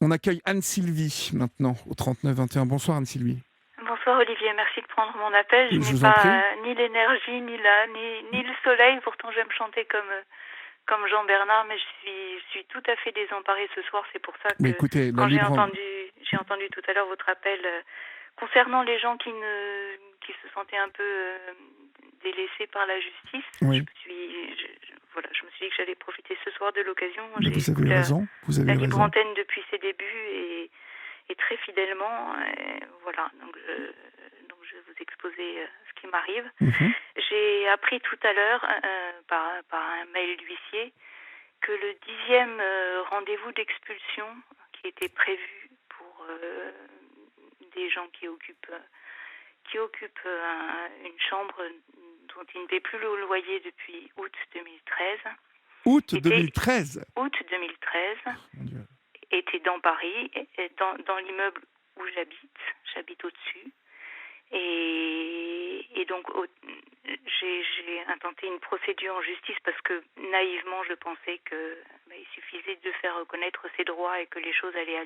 On accueille Anne-Sylvie maintenant au 39 21. Bonsoir Anne-Sylvie. Bonsoir Olivier, merci de prendre mon appel. Je Je n'ai vous en prie. pas ni l'énergie, ni le soleil, pourtant j'aime chanter comme Jean Bernard, mais je suis tout à fait désemparée ce soir. C'est pour ça Mais que écoutez, la quand libre... j'ai entendu tout à l'heure votre appel concernant les gens qui se sentaient un peu délaissés par la justice, Oui, voilà, je me suis dit que j'allais profiter ce soir de l'occasion. mais J'ai vous avez écouté raison, vous la avez libre raison. antenne depuis ses débuts et très fidèlement. Voilà, donc je vais vous exposer ce qui m'arrive. Mhm. J'ai appris tout à l'heure par un mail d'huissier que le 10e rendez-vous d'expulsion qui était prévu pour des gens qui occupent une chambre dont il ne paie plus le loyer depuis août 2013 Août était 2013. août 2013 Mon Dieu. était dans Paris, dans l'immeuble où j'habite au-dessus. Et donc, j'ai intenté une procédure en justice parce que naïvement, je pensais que il suffisait de faire reconnaître ses droits et que les choses allaient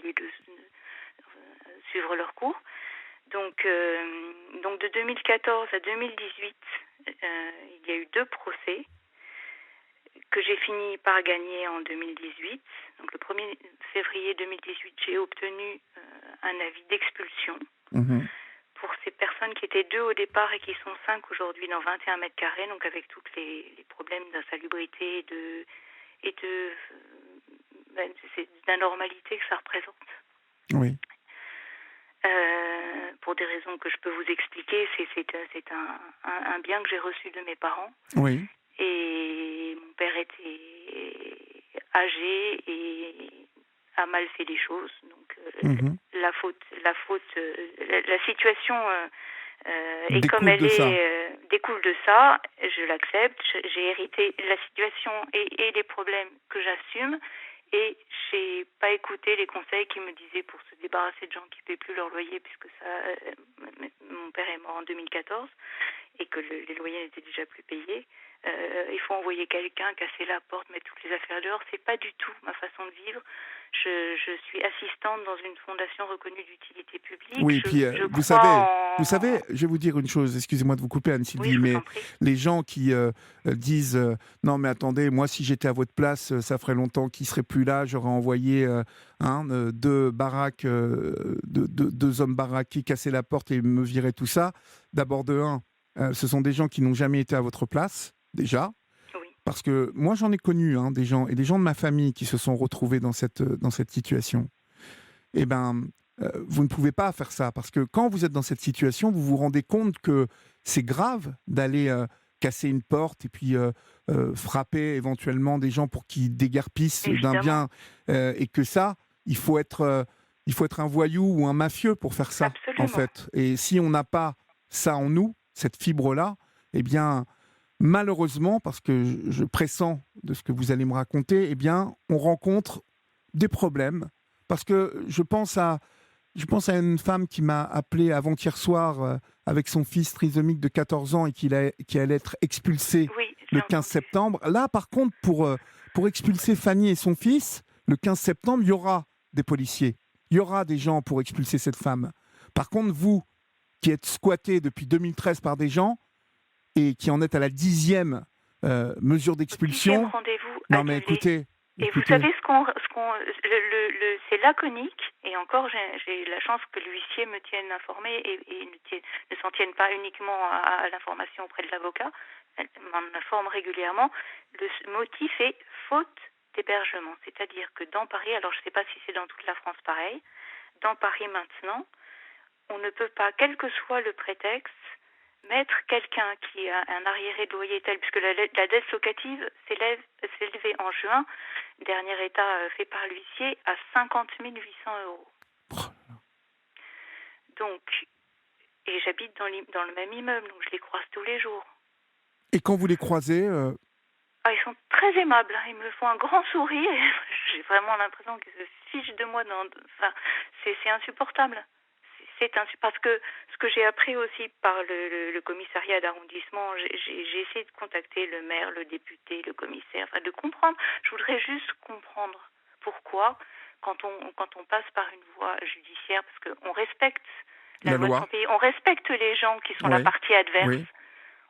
suivre leur cours. Donc de 2014 à 2018, il y a eu 2 procès que j'ai fini par gagner en 2018. Donc le 1er février 2018, j'ai obtenu un avis d'expulsion Mhm. pour ces personnes qui étaient 2 au départ et qui sont 5 aujourd'hui dans 21 mètres carrés, donc avec tous les problèmes d'insalubrité d'anormalité que ça représente. Oui. Pour des raisons que je peux vous expliquer, c'est un bien que j'ai reçu de mes parents. Oui. Et mon père était âgé et a mal fait les choses. Donc Mhm. la situation est comme Découle elle de ça. est, découle de ça. Je l'accepte. J'ai hérité la situation et les problèmes que j'assume. Et j'ai pas écouté les conseils qui me disaient pour se débarrasser de gens qui ne paient plus leur loyer, puisque mon père est mort en 2014 et que les loyers n'étaient déjà plus payés. Il faut envoyer quelqu'un, casser la porte, mettre toutes les affaires dehors. C'est pas du tout ma façon de vivre. Je suis assistante dans une fondation reconnue d'utilité publique. Oui, et puis Je vous crois savez, en... je vais vous dire une chose, excusez-moi de vous couper Oui, Anne-Sylvie, je vous en mais prie. les gens qui disent non mais attendez, moi si j'étais à votre place, ça ferait longtemps qu'il serait plus là, j'aurais envoyé 2 baraques, 2 hommes baraqués casser la porte et me virer tout ça. D'abord ce sont des gens qui n'ont jamais été à votre place, déjà. Oui, Parce que moi j'en ai connu des gens, et des gens de ma famille qui se sont retrouvés dans cette situation. Eh ben, vous ne pouvez pas faire ça parce que quand vous êtes dans cette situation, vous vous rendez compte que c'est grave d'aller casser une porte et puis frapper éventuellement des gens pour qu'ils déguerpissent d'un évidemment. bien et que ça, il faut être un voyou ou un mafieux pour faire ça en Absolument. fait. Et si on n'a pas ça en nous, cette fibre-là, eh bien malheureusement, parce que je pressens de ce que vous allez me raconter, eh bien on rencontre des problèmes parce que je pense à une femme qui m'a appelé avant-hier soir avec son fils trisomique de 14 ans et qui allait être expulsé Oui, le j'ai 15 entendu. septembre. Là, par contre, pour expulser Fanny et son fils, le 15 septembre, il y aura des policiers. Il y aura des gens pour expulser cette femme. Par contre, vous, qui êtes squatté depuis 2013 par des gens et qui en êtes à la 10e mesure Au 10e d'expulsion, rendez-vous non mais annulé. écoutez, Et vous écoutez, savez c'est laconique, et encore j'ai la chance que l'huissier me tienne informé et ne s'en tienne pas uniquement à l'information auprès de l'avocat, elle m'en informe régulièrement. Le motif est faute d'hébergement, c'est-à-dire que dans Paris, alors je ne sais pas si c'est dans toute la France pareil, dans Paris maintenant, on ne peut pas, quel que soit le prétexte, mettre quelqu'un qui a un arriéré de loyer tel, puisque la dette locative s'élevait en juin, dernier état fait par l'huissier, à 50 800 euros. Donc, et j'habite dans le même immeuble, donc je les croise tous les jours. et quand vous les croisez, Ah, ils sont très aimables, hein. Ils me font un grand sourire. J'ai vraiment l'impression qu'ils se fichent de moi. Enfin, c'est insupportable. Parce que ce que j'ai appris aussi par le commissariat d'arrondissement, j'ai essayé de contacter le maire, le député, le commissaire, enfin de comprendre. Je voudrais juste comprendre pourquoi quand on passe par une voie judiciaire, parce qu'on respecte la La loi de loi. son pays, on respecte les gens qui sont la Oui. partie adverse, Oui.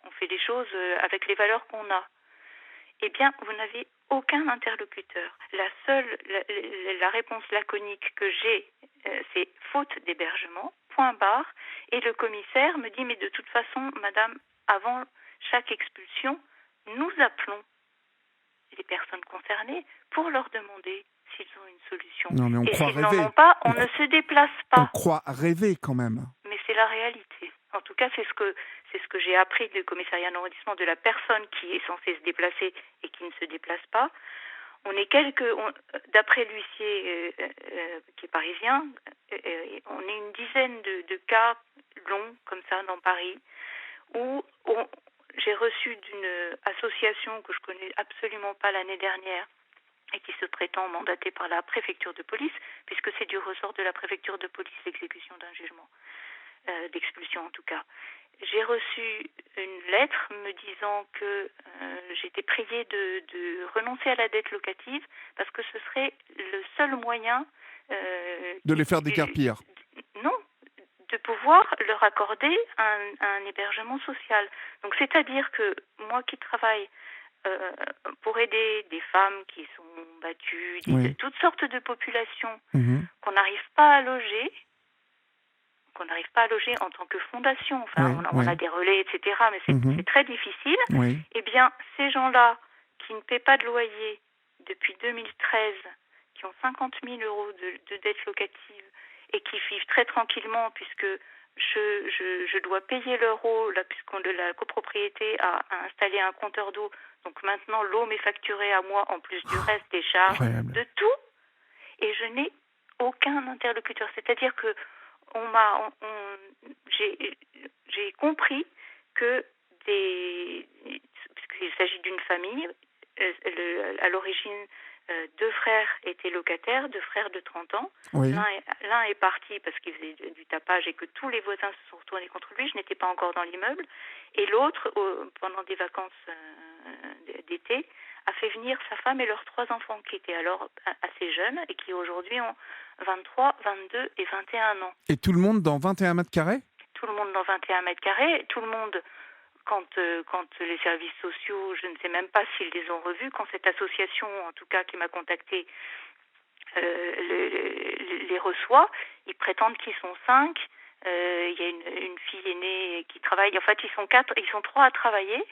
on fait des choses avec les valeurs qu'on a. Eh bien, vous n'avez aucun interlocuteur. La réponse laconique que j'ai, c'est faute d'hébergement, point barre. Et le commissaire me dit, mais de toute façon, madame, avant chaque expulsion, nous appelons les personnes concernées pour leur demander s'ils ont une solution. Non, mais on Et croit s'ils n'en rêver. ont pas, on ne se déplace On pas. croit rêver quand même. Mais c'est la réalité. En tout cas, c'est ce que j'ai appris du commissariat d'arrondissement de la personne qui est censée se déplacer et qui ne se déplace pas. On est d'après l'huissier qui est parisien, on est une dizaine de cas longs comme ça dans Paris où j'ai reçu d'une association que je connais absolument pas l'année dernière et qui se prétend mandatée par la préfecture de police, puisque c'est du ressort de la préfecture de police l'exécution d'un jugement, d'expulsion en tout cas. J'ai reçu une lettre me disant que j'étais priée de renoncer à la dette locative parce que ce serait le seul moyen de les faire déguerpir. Non, de pouvoir leur accorder un hébergement social. Donc c'est-à-dire que moi qui travaille pour aider des femmes qui sont battues, Oui. toutes sortes de populations Mmh. qu'on n'arrive pas à loger, en tant que fondation. Enfin, Oui, on a oui. des relais, etc. Mais c'est très difficile. Oui. Eh bien, ces gens-là qui ne paient pas de loyer depuis 2013, qui ont 50 000 euros de dette locative et qui vivent très tranquillement puisque je dois payer leur eau, là, la copropriété a installé un compteur d'eau. Donc maintenant, l'eau m'est facturée à moi en plus du reste des charges, Incroyable. de tout. Et je n'ai aucun interlocuteur. C'est-à-dire que j'ai compris que puisqu'il s'agit d'une famille, à l'origine, deux frères étaient locataires, deux frères de 30 ans. Oui. L'un est parti parce qu'il faisait du tapage et que tous les voisins se sont retournés contre lui. Je n'étais pas encore dans l'immeuble. Et l'autre, pendant des vacances d'été, a fait venir sa femme et leurs 3 enfants qui étaient alors assez jeunes et qui aujourd'hui ont 23, 22 et 21 ans. Et tout le monde dans 21 mètres carrés ? Tout le monde dans 21 mètres carrés. Tout le monde, quand les services sociaux, je ne sais même pas s'ils les ont revus, quand cette association, en tout cas qui m'a contactée, les reçoit, ils prétendent qu'ils sont 5. Il y a une fille aînée qui travaille. En fait, ils sont 4, ils sont 3 à travailler.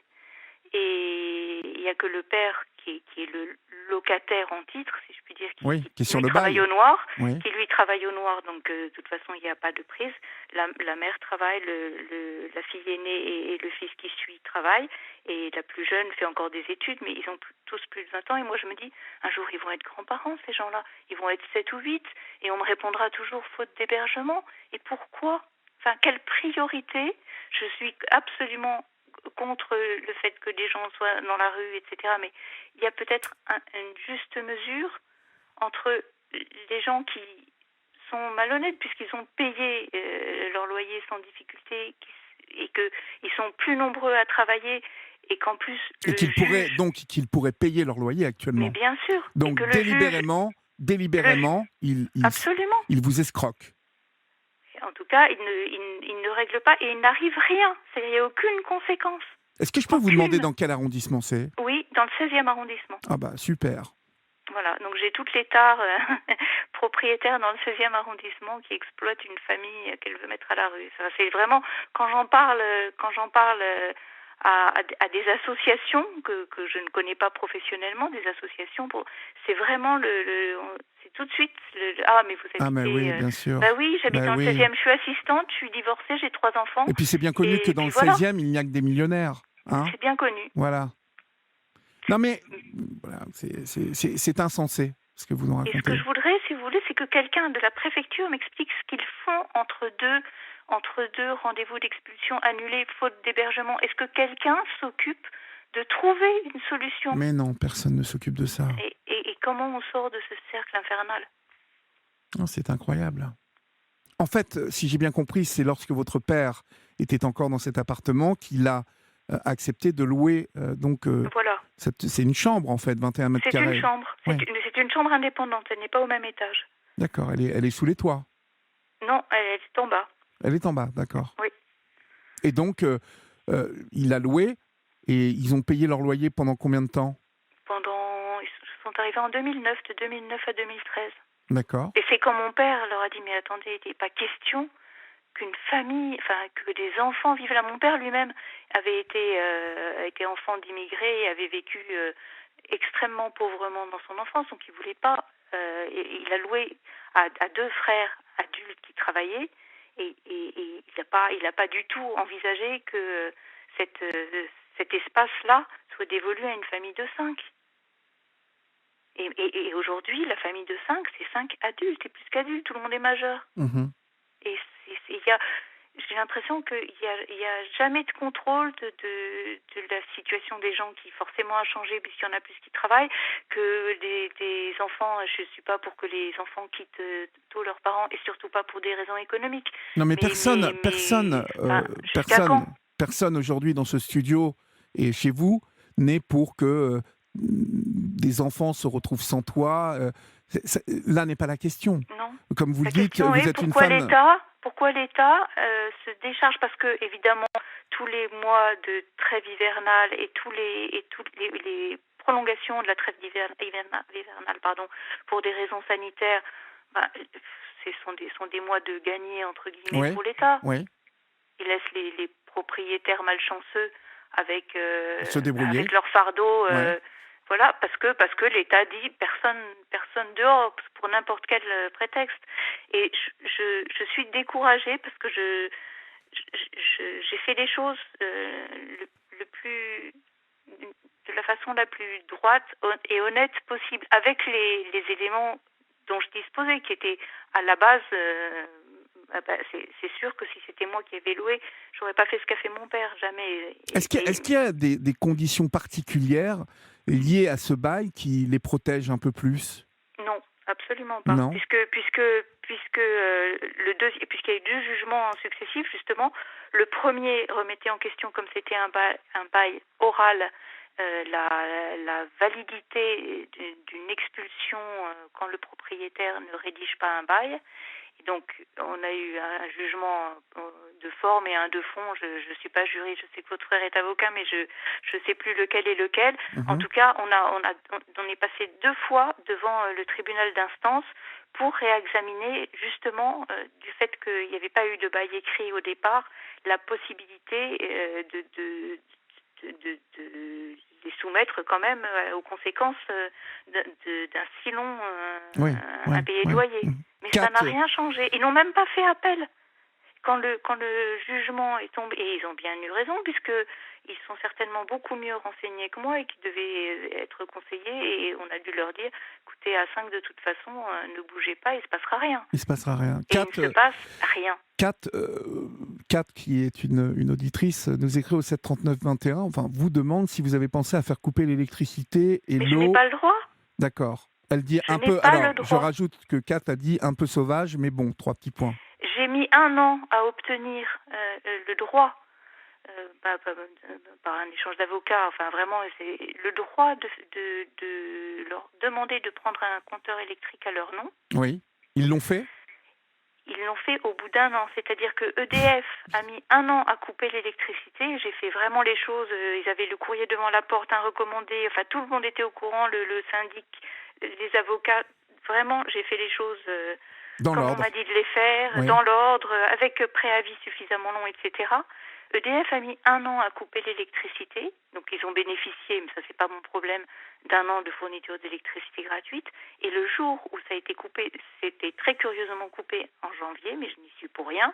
Et il n'y a que le père qui est le locataire en titre, si je puis dire, qui est sur le travaille bail. au noir, Oui. qui lui travaille au noir, donc de toute façon il n'y a pas de prise. La mère travaille, la fille aînée et le fils qui suit travaillent, et la plus jeune fait encore des études, mais ils ont tous plus de 20 ans, et moi je me dis, un jour ils vont être grands-parents ces gens-là, ils vont être 7 ou 8, et on me répondra toujours faute d'hébergement. Et pourquoi ? Enfin, quelle priorité ? Je suis absolument contre le fait que des gens soient dans la rue, etc. Mais il y a peut-être une juste mesure entre les gens qui sont malhonnêtes puisqu'ils ont payé leur loyer sans difficulté et qu'ils sont plus nombreux à travailler et qu'en plus Et qu'ils pourraient payer leur loyer actuellement. Mais bien sûr. Donc et que délibérément, ils vous escroquent. En tout cas, il ne règle pas et il n'arrive rien. Il n'y a aucune conséquence. Est-ce que je peux vous demander dans quel arrondissement c'est ? Oui, dans le 16e arrondissement. Ah bah super. Voilà, donc j'ai toutes les tares propriétaires dans le 16e arrondissement qui exploitent une famille qu'elle veut mettre à la rue. Ça, c'est vraiment, quand j'en parle à des associations que je ne connais pas professionnellement, des associations, c'est vraiment c'est tout de suite ah mais vous habitez... Ah mais oui, bien sûr. Bah oui, j'habite dans le 16e, je suis assistante, je suis divorcée, j'ai 3 enfants. Et puis c'est bien connu que dans le 16e, il n'y a que des millionnaires. Hein, c'est bien connu. Voilà. Non mais voilà, c'est insensé ce que vous nous racontez. Et ce que je voudrais, si vous voulez, c'est que quelqu'un de la préfecture m'explique ce qu'ils font entre deux rendez-vous d'expulsion annulés faute d'hébergement. Est-ce que quelqu'un s'occupe de trouver une solution ? Mais non, personne ne s'occupe de ça. Et comment on sort de ce cercle infernal ? Oh, c'est incroyable. En fait, si j'ai bien compris, c'est lorsque votre père était encore dans cet appartement qu'il a accepté de louer voilà. C'est une chambre en fait, 21 mètres carrés. C'est une chambre. Ouais. C'est une chambre indépendante, elle n'est pas au même étage. D'accord, elle est sous les toits. Non, elle est en bas. Elle est en bas, d'accord. Oui. Et donc, il a loué et ils ont payé leur loyer pendant combien de temps? Ils sont arrivés en 2009, de 2009 à 2013. D'accord. Et c'est quand mon père leur a dit, mais attendez, il n'est pas question qu'une famille, que des enfants vivent là. Mon père lui-même avait été enfant d'immigrés et avait vécu extrêmement pauvrement dans son enfance, donc il voulait pas. Il a loué à deux frères adultes qui travaillaient et il n'a pas du tout envisagé que cet espace-là soit dévolu à une famille de 5. Et aujourd'hui, la famille de 5, c'est 5 adultes et plus qu'adultes, tout le monde est majeur. Et j'ai l'impression qu'il y a jamais de contrôle de la situation des gens qui forcément a changé puisqu'il y en a plus qui travaillent, que des enfants, je suis pas pour que les enfants quittent tôt leurs parents et surtout pas pour des raisons économiques. Non mais personne aujourd'hui dans ce studio et chez vous n'est pour que des enfants se retrouvent sans toit. Là n'est pas la question. Non. Comme vous le dites, vous êtes une femme... Pourquoi l'État se décharge? Parce que, évidemment, tous les mois de trêve hivernale et toutes les prolongations de la trêve hivernale, pour des raisons sanitaires, ce sont des mois de gagner, entre guillemets, pour l'État. Oui. Il laisse les propriétaires malchanceux avec leur fardeau. Voilà, parce que l'État dit personne dehors pour n'importe quel prétexte. Et je suis découragée parce que j'ai fait les choses de la façon la plus droite et honnête possible, avec les éléments dont je disposais, qui étaient à la base. C'est sûr que si c'était moi qui avais loué, j'aurais pas fait ce qu'a fait mon père, jamais. Est-ce qu'il y a des conditions particulières liées à ce bail qui les protègent un peu plus? Non, absolument pas. Non. Puisqu'il y a eu 2 jugements successifs, justement, le premier remettait en question, comme c'était un bail oral, la validité d'une expulsion quand le propriétaire ne rédige pas un bail. Et donc, on a eu un jugement de forme et un de fond. Je ne suis pas juriste, je sais que votre frère est avocat, mais je ne sais plus lequel est lequel. En tout cas, on est passé 2 fois devant le tribunal d'instance pour réexaminer justement du fait qu'il n'y avait pas eu de bail écrit au départ, la possibilité de les soumettre quand même aux conséquences d'un si long impayé de loyer. Mais ça n'a rien changé. Ils n'ont même pas fait appel. Quand le jugement est tombé, et ils ont bien eu raison, puisqu'ils sont certainement beaucoup mieux renseignés que moi et qui devaient être conseillés, et on a dû leur dire, écoutez, à 5 de toute façon, ne bougez pas, il ne se passera rien. Il ne se passera rien. Il ne se passe rien. Kat, qui est une auditrice, nous écrit au 739-21, enfin, vous demande si vous avez pensé à faire couper l'électricité et l'eau. Mais je n'ai pas le droit. D'accord. Elle dit je un peu... Alors, je rajoute que Kat a dit un peu sauvage, mais bon, 3 petits points. J'ai mis 1 an à obtenir le droit, par un échange d'avocats, enfin vraiment, c'est le droit de leur demander de prendre un compteur électrique à leur nom. Oui, ils l'ont fait? Ils l'ont fait au bout d'1 an, c'est-à-dire que EDF a mis 1 an à couper l'électricité. J'ai fait vraiment les choses, ils avaient le courrier devant la porte, un recommandé, enfin tout le monde était au courant, le syndic, les avocats, vraiment j'ai fait les choses comme on m'a dit de les faire, dans l'ordre, avec préavis suffisamment long, etc. EDF a mis 1 an à couper l'électricité, donc ils ont bénéficié, mais ça c'est pas mon problème, d'1 an de fourniture d'électricité gratuite. Et le jour où ça a été coupé, c'était très curieusement coupé en janvier, mais je n'y suis pour rien.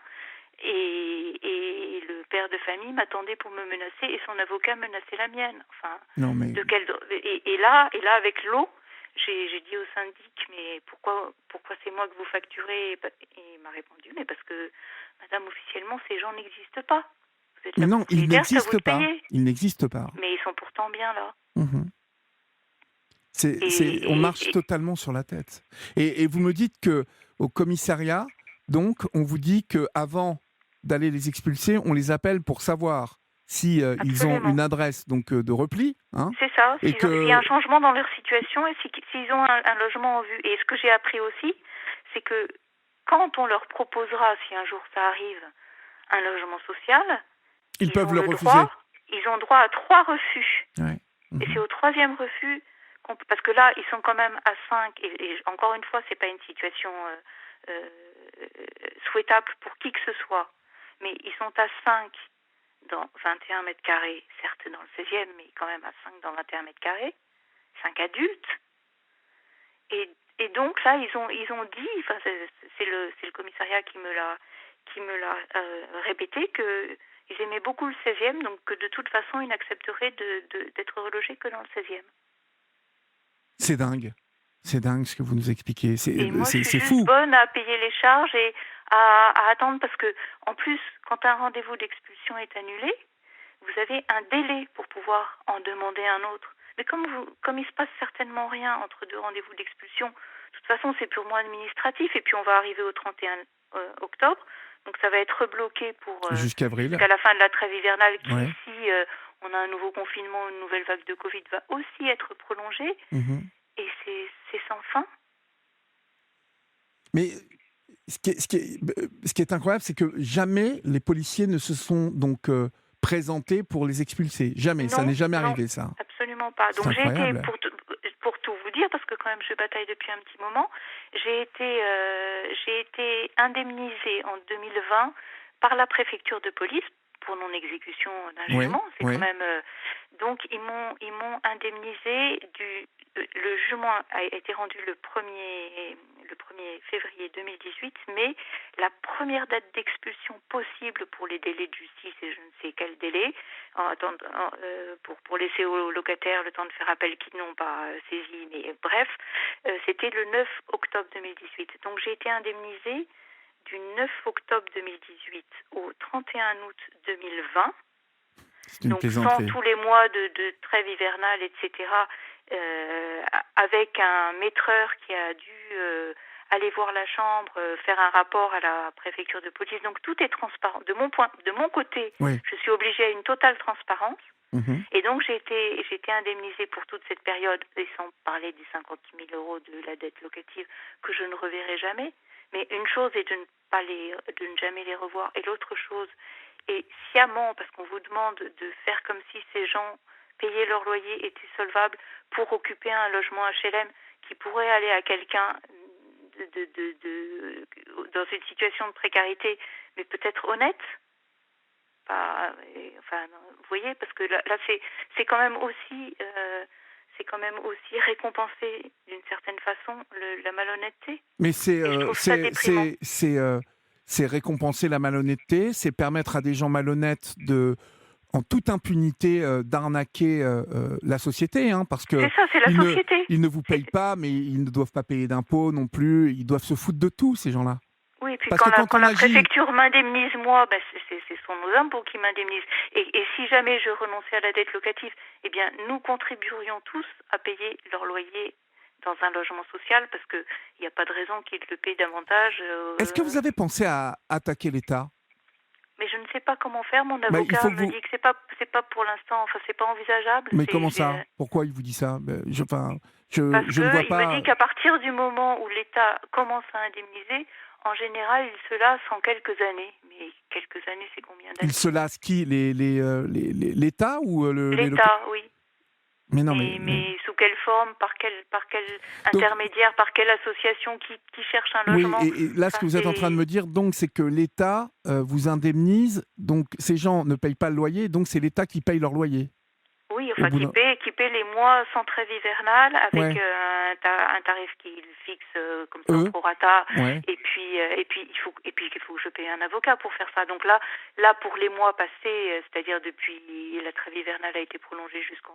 Et le père de famille m'attendait pour me menacer et son avocat menaçait la mienne. Enfin, non, mais... et là avec l'eau, j'ai dit au syndic, mais pourquoi c'est moi que vous facturez? Et il m'a répondu, mais parce que, madame, officiellement, ces gens n'existent pas. Mais non, ils n'existent pas. Ils n'existent pas. Mais ils sont pourtant bien là. On marche totalement sur la tête. Et vous me dites qu'au commissariat, donc, on vous dit qu'avant d'aller les expulser, on les appelle pour savoir si ils ont une adresse donc de repli. Hein, c'est ça, s'il y a un changement dans leur situation et s'ils ont un logement en vue. Et ce que j'ai appris aussi, c'est que quand on leur proposera, si un jour ça arrive, un logement social, Ils peuvent ont le le refuser. droit, ils ont droit à 3 refus. Ouais. Et c'est au 3e refus parce que là, ils sont quand même à 5. Et encore une fois, c'est pas une situation souhaitable pour qui que ce soit. Mais ils sont à 5 dans 21 mètres carrés, certes dans le 16e, mais quand même à 5 dans 21 mètres carrés, 5 adultes. Et donc là, ils ont dit, enfin c'est le commissariat qui me l'a répété, que ils aimaient beaucoup le 16e, donc que de toute façon, ils n'accepteraient d'être relogés que dans le 16e. C'est dingue. C'est dingue ce que vous nous expliquez. Et moi, je suis c'est juste fou. bonne à payer les charges et à attendre, parce que en plus, quand un rendez-vous d'expulsion est annulé, vous avez un délai pour pouvoir en demander un autre. Mais comme il se passe certainement rien entre 2 rendez-vous d'expulsion, de toute façon, c'est purement administratif, et puis on va arriver au 31 octobre, donc ça va être rebloqué pour jusqu'à la fin de la trêve hivernale, qui, ouais. si on a un nouveau confinement, une nouvelle vague de Covid, va aussi être prolongée, et c'est sans fin. Mais ce qui est incroyable, c'est que jamais les policiers ne se sont donc présentés pour les expulser. Jamais, non, ça n'est jamais arrivé, ça. Absolument pas. Donc j'ai été, pour tout vous dire, parce que quand même je bataille depuis un petit moment, j'ai été indemnisée en 2020 par la préfecture de police pour non-exécution d'un jugement. C'est quand même donc ils m'ont indemnisé le jugement a été rendu le 1er février 2018, mais la première date d'expulsion possible pour les délais de justice, et je ne sais quel délai, pour laisser aux locataires le temps de faire appel qu'ils n'ont pas saisi, mais bref, c'était le 9 octobre 2018. Donc j'ai été indemnisée du 9 octobre 2018 au 31 août 2020. Donc sans tous les mois de trêve hivernale, etc., avec un maîtreur qui a dû aller voir la chambre, faire un rapport à la préfecture de police. Donc tout est transparent. De mon côté, je suis obligée à une totale transparence. Et donc j'ai été indemnisée pour toute cette période, et sans parler des 50 000 € de la dette locative que je ne reverrai jamais. Mais une chose est de ne jamais les revoir, et l'autre chose est sciemment, parce qu'on vous demande de faire comme si ces gens payaient leur loyer, étaient solvables pour occuper un logement HLM qui pourrait aller à quelqu'un dans une situation de précarité, mais peut-être honnête. Vous voyez, parce que là c'est quand même aussi récompenser d'une certaine façon la malhonnêteté. Mais c'est récompenser la malhonnêteté, c'est permettre à des gens malhonnêtes en toute impunité d'arnaquer la société, parce que c'est ça, c'est la société. Ils ne vous payent pas, mais ils ne doivent pas payer d'impôts non plus. Ils doivent se foutre de tout, ces gens-là. Oui, et puis quand la préfecture m'indemnise, moi, ce sont nos impôts qui m'indemnisent. Et si jamais je renonçais à la dette locative, eh bien, nous contribuerions tous à payer leur loyer dans un logement social, parce qu'il n'y a pas de raison qu'ils le paient davantage. Est-ce que vous avez pensé à attaquer l'État ? Mais je ne sais pas comment faire. Mon avocat me dit que c'est pas pour l'instant, c'est pas envisageable. Mais comment ça ? Pourquoi il vous dit ça ? Je ne vois pas. Il me dit qu'à partir du moment où l'État commence à indemniser, en général, il se lasse en quelques années. Mais quelques années, c'est combien d'années ? Il se lasse qui ? L'État ou l'État, oui. Mais non, mais sous quelle forme, par quel intermédiaire, par quelle association qui cherche un logement ? Oui, et là, ce que vous êtes en train de me dire, donc, c'est que l'État vous indemnise, donc ces gens ne payent pas le loyer, donc c'est l'État qui paye leur loyer. Oui, qui paie les mois sans trêve hivernale avec un tarif qu'il fixe comme ça au prorata. Et puis il faut que je paye un avocat pour faire ça. Donc là pour les mois passés, c'est-à-dire depuis la trêve hivernale a été prolongée jusqu'en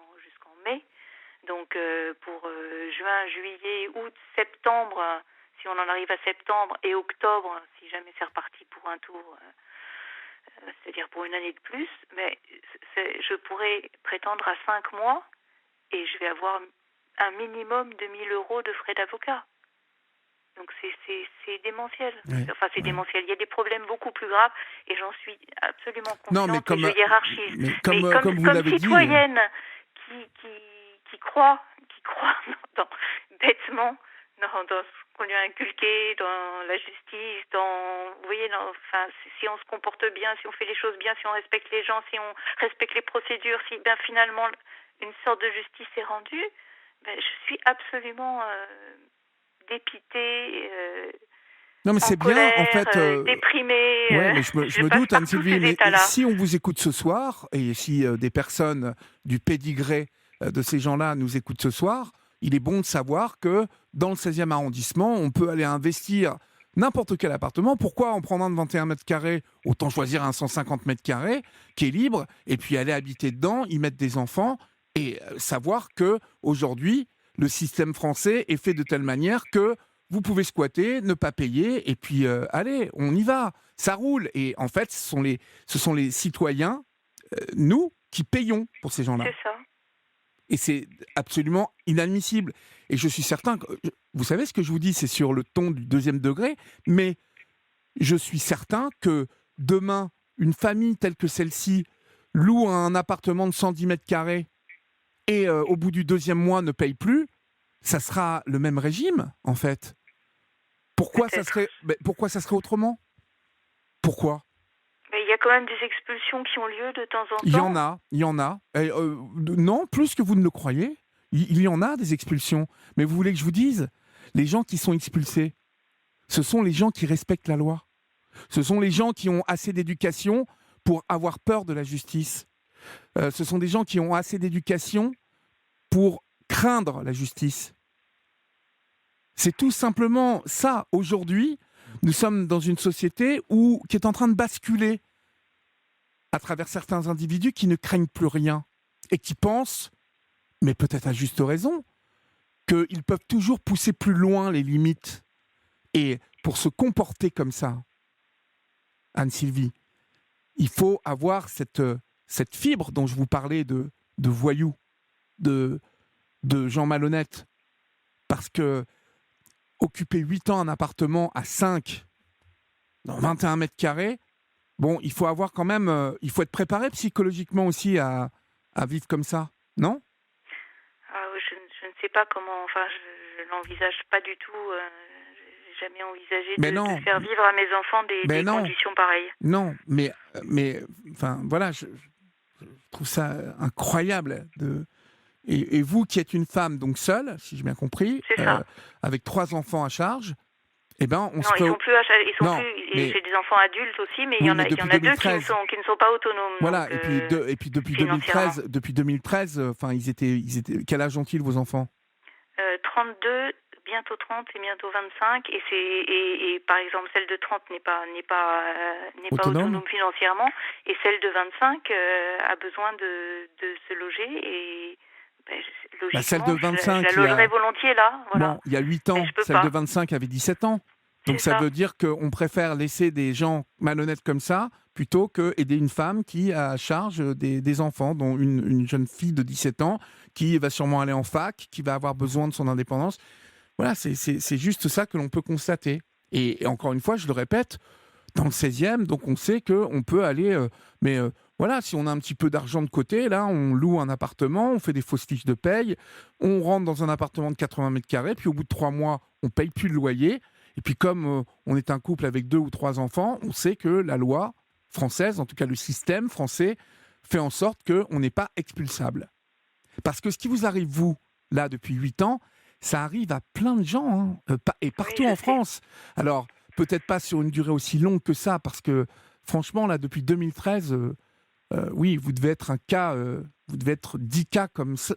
mai. Donc pour juin, juillet, août, septembre, si on en arrive à septembre, et octobre, si jamais c'est reparti pour un tour. C'est-à-dire pour une année de plus, mais je pourrais prétendre à 5 mois et je vais avoir un minimum de 1 000 € de frais d'avocat. Donc c'est démentiel. C'est démentiel. Il y a des problèmes beaucoup plus graves et j'en suis absolument consciente, et je hiérarchise. Mais comme vous l'avez citoyenne qui croit bêtement dans ce qu'on lui a inculqué dans la justice, vous voyez, enfin, si on se comporte bien, si on fait les choses bien, si on respecte les gens, si on respecte les procédures, si ben, finalement une sorte de justice est rendue, ben, je suis absolument dépitée, Non, mais en c'est bien, en colère, fait. déprimée. Ouais, mais je Je me passe doute, par tous Anne-Sylvie, ces mais états-là. si on vous écoute ce soir, et si des personnes du pédigré de ces gens-là nous écoutent ce soir, il est bon de savoir que dans le 16e arrondissement, on peut aller investir n'importe quel appartement. Pourquoi en prendre un de 21 mètres carrés? Autant choisir un 150 mètres carrés qui est libre, et puis aller habiter dedans, y mettre des enfants, et savoir que aujourd'hui, le système français est fait de telle manière que vous pouvez squatter, ne pas payer, et puis allez, on y va, ça roule. Et en fait, ce sont les citoyens, nous, qui payons pour ces gens-là. C'est ça. Et c'est absolument inadmissible. Et je suis certain que, vous savez ce que je vous dis, c'est sur le ton du deuxième degré, mais je suis certain que demain, une famille telle que celle-ci loue un appartement de 110 mètres carrés et au bout du deuxième mois ne paye plus, ça sera le même régime, en fait. Pourquoi ça serait autrement? Pourquoi? Mais il y a quand même des expulsions qui ont lieu de temps en Il y en temps. a, il y en a. Et, non, plus que vous ne le croyez. Il y en a des expulsions. Mais vous voulez que je vous dise, les gens qui sont expulsés, ce sont les gens qui respectent la loi. Ce sont les gens qui ont assez d'éducation pour avoir peur de la justice. Ce sont des gens qui ont assez d'éducation pour craindre la justice. C'est tout simplement ça. Aujourd'hui, nous sommes dans une société qui est en train de basculer à travers certains individus qui ne craignent plus rien et qui pensent, mais peut-être à juste raison, qu'ils peuvent toujours pousser plus loin les limites. Et pour se comporter comme ça, Anne-Sylvie, il faut avoir cette fibre dont je vous parlais de voyous, de gens malhonnêtes. Parce que occuper 8 ans un appartement à 5, dans 21 mètres carrés, bon, il faut avoir quand même, il faut être préparé psychologiquement aussi à vivre comme ça, non? Ah, oui, je ne sais pas comment, enfin, je n'envisage pas du tout, j'ai jamais envisagé Mais de non, faire vivre à mes enfants mais des non, conditions pareilles. non, mais enfin, voilà, je trouve ça incroyable. Et vous qui êtes une femme, donc seule, si j'ai bien compris, C'est ça. avec 3 enfants à charge, eh ben, on Non, ils serait... sont plus, Non, mais j'ai des enfants adultes aussi, mais oui, mais il y depuis en a deux 2013. qui ne sont pas autonomes, donc, Voilà, et puis financièrement. depuis 2013, enfin, ils étaient, quel âge ont-ils vos enfants? 32, bientôt 30 et bientôt 25, et par exemple celle de 30 n'est pas Autonomes? autonome financièrement, et celle de 25 a besoin de se loger, et ben, Bah, celle de logiquement je 25, la logerais volontiers là, voilà. bon, il y a 8 Mais ans, je peux celle de pas. 25 avait 17 ans. Donc C'est ça ça. veut dire qu'on préfère laisser des gens malhonnêtes comme ça plutôt que aider une femme qui a à charge des enfants, dont une jeune fille de 17 ans qui va sûrement aller en fac, qui va avoir besoin de son indépendance. Voilà, c'est juste ça que l'on peut constater. Et encore une fois, je le répète, dans le 16e, donc on sait qu'on peut aller... voilà, si on a un petit peu d'argent de côté, là, on loue un appartement, on fait des fausses fiches de paye, on rentre dans un appartement de 80 mètres carrés, puis au bout de 3 mois, on paye plus le loyer. Et puis comme on est un couple avec 2 ou 3 enfants, on sait que la loi française, en tout cas le système français, fait en sorte qu'on n'est pas expulsable. Parce que ce qui vous arrive, vous, là, depuis 8 ans, ça arrive à plein de gens, hein, et Oui, partout je en sais. France. Alors, peut-être pas sur une durée aussi longue que ça, parce que, franchement, là, depuis 2013, oui, vous devez être un cas, vous devez être 10 cas comme ça.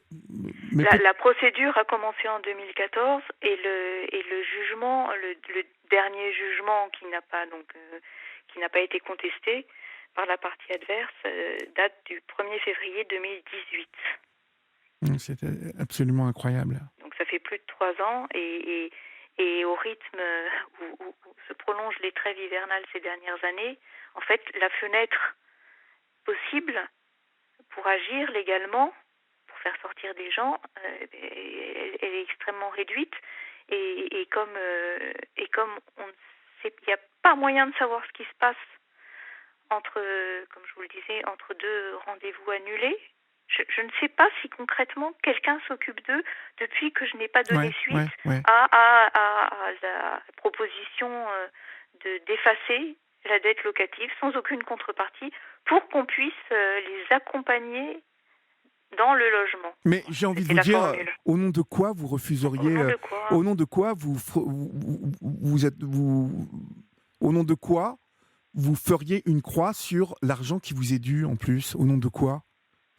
Mais La procédure a commencé en 2014, et le jugement, le dernier jugement qui n'a pas été contesté par la partie adverse, date du 1er février 2018. c'était absolument incroyable. Donc ça fait plus de 3 ans, et au rythme où se prolongent les trêves hivernales ces dernières années, en fait, la fenêtre possible pour agir légalement, pour faire sortir des gens, elle est extrêmement réduite, et comme on ne sait, il n'y a pas moyen de savoir ce qui se passe entre, comme je vous le disais, entre deux rendez-vous annulés. je ne sais pas si concrètement quelqu'un s'occupe d'eux depuis que je n'ai pas donné suite Ouais. à la proposition d'effacer la dette locative sans aucune contrepartie pour qu'on puisse les accompagner dans le logement. Mais j'ai envie de C'était vous la dire, formule. au nom de quoi vous refuseriez, au nom de quoi au nom de quoi vous feriez une croix sur l'argent qui vous est dû en plus? Au nom de quoi?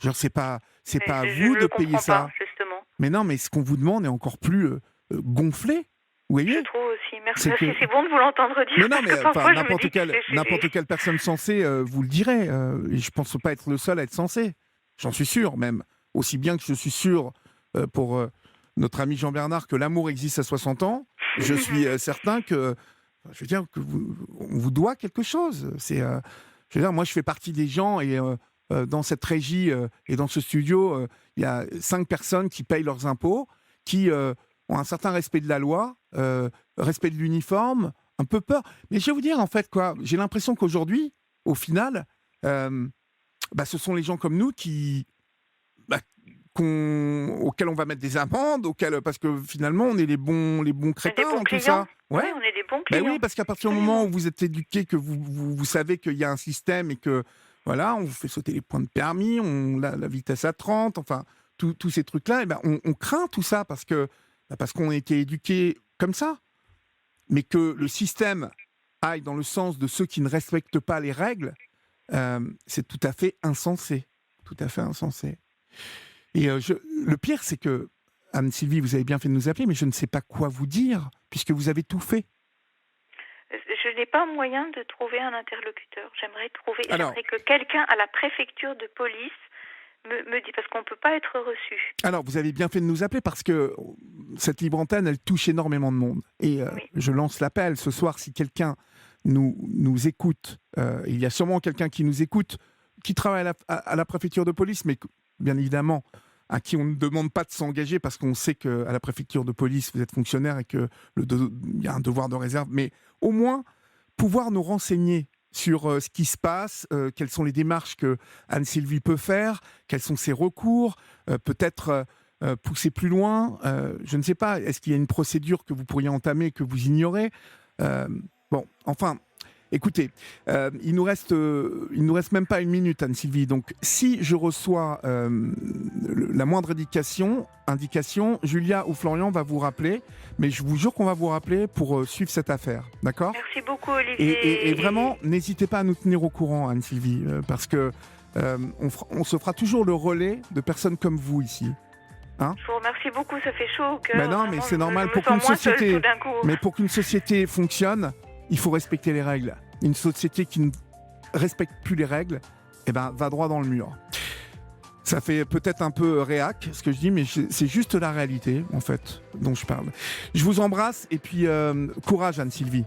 Genre, c'est pas à vous de payer ça. Pas, justement. Mais non, mais ce qu'on vous demande est encore plus gonflé. Vous voyez? Je trouve aussi. Merci. C'est bon de vous l'entendre dire. Mais non, mais enfin, n'importe quelle personne sensée vous le dirait. Et je pense pas être le seul à être sensé. J'en suis sûr, même. Aussi bien que je suis sûr pour notre ami Jean-Bernard que l'amour existe à 60 ans, je suis certain que, je veux dire, on vous doit quelque chose. Je veux dire, moi, je fais partie des gens et dans cette régie et dans ce studio, il y a 5 personnes qui payent leurs impôts, qui ont un certain respect de la loi, respect de l'uniforme, un peu peur. Mais je vais vous dire, en fait, quoi, j'ai l'impression qu'aujourd'hui, au final, ce sont les gens comme nous auxquels on va mettre des amendes, parce que finalement, on est les bons crétins dans tout ça. Ouais. Oui, on est des bons clients. Oui, parce qu'à partir du moment où vous êtes éduqué, que vous savez qu'il y a un système et que, voilà, on vous fait sauter les points de permis, la vitesse à 30, enfin, tous ces trucs-là, et on craint tout ça parce qu'on a été éduqué comme ça. Mais que le système aille dans le sens de ceux qui ne respectent pas les règles, c'est tout à fait insensé. Tout à fait insensé. Et le pire, c'est que, Anne-Sylvie, vous avez bien fait de nous appeler, mais je ne sais pas quoi vous dire, puisque vous avez tout fait. Je n'ai pas moyen de trouver un interlocuteur. J'aimerais que quelqu'un à la préfecture de police me dise, parce qu'on ne peut pas être reçu. Alors, vous avez bien fait de nous appeler, parce que cette libre antenne, elle touche énormément de monde. Et je lance l'appel ce soir, si quelqu'un nous écoute, il y a sûrement quelqu'un qui nous écoute, qui travaille à la préfecture de police, mais bien évidemment, à qui on ne demande pas de s'engager parce qu'on sait qu'à la préfecture de police, vous êtes fonctionnaire et qu'il y a un devoir de réserve, mais au moins pouvoir nous renseigner sur ce qui se passe, quelles sont les démarches que Anne-Sylvie peut faire, quels sont ses recours, peut-être pousser plus loin, je ne sais pas, est-ce qu'il y a une procédure que vous pourriez entamer que vous ignorez? Écoutez, il nous reste même pas une minute, Anne-Sylvie. Donc, si je reçois la moindre indication, Julia ou Florian va vous rappeler. Mais je vous jure qu'on va vous rappeler pour suivre cette affaire. D'accord ? Merci beaucoup, Olivier. Et vraiment, n'hésitez pas à nous tenir au courant, Anne-Sylvie, parce que on se fera toujours le relais de personnes comme vous ici. Hein ? Je vous remercie beaucoup, ça fait chaud au cœur. Mais non, mais c'est normal. Pour qu'une société fonctionne, il faut respecter les règles. Une société qui ne respecte plus les règles, va droit dans le mur. Ça fait peut-être un peu réac, ce que je dis, mais c'est juste la réalité, en fait, dont je parle. Je vous embrasse et puis courage, Anne-Sylvie.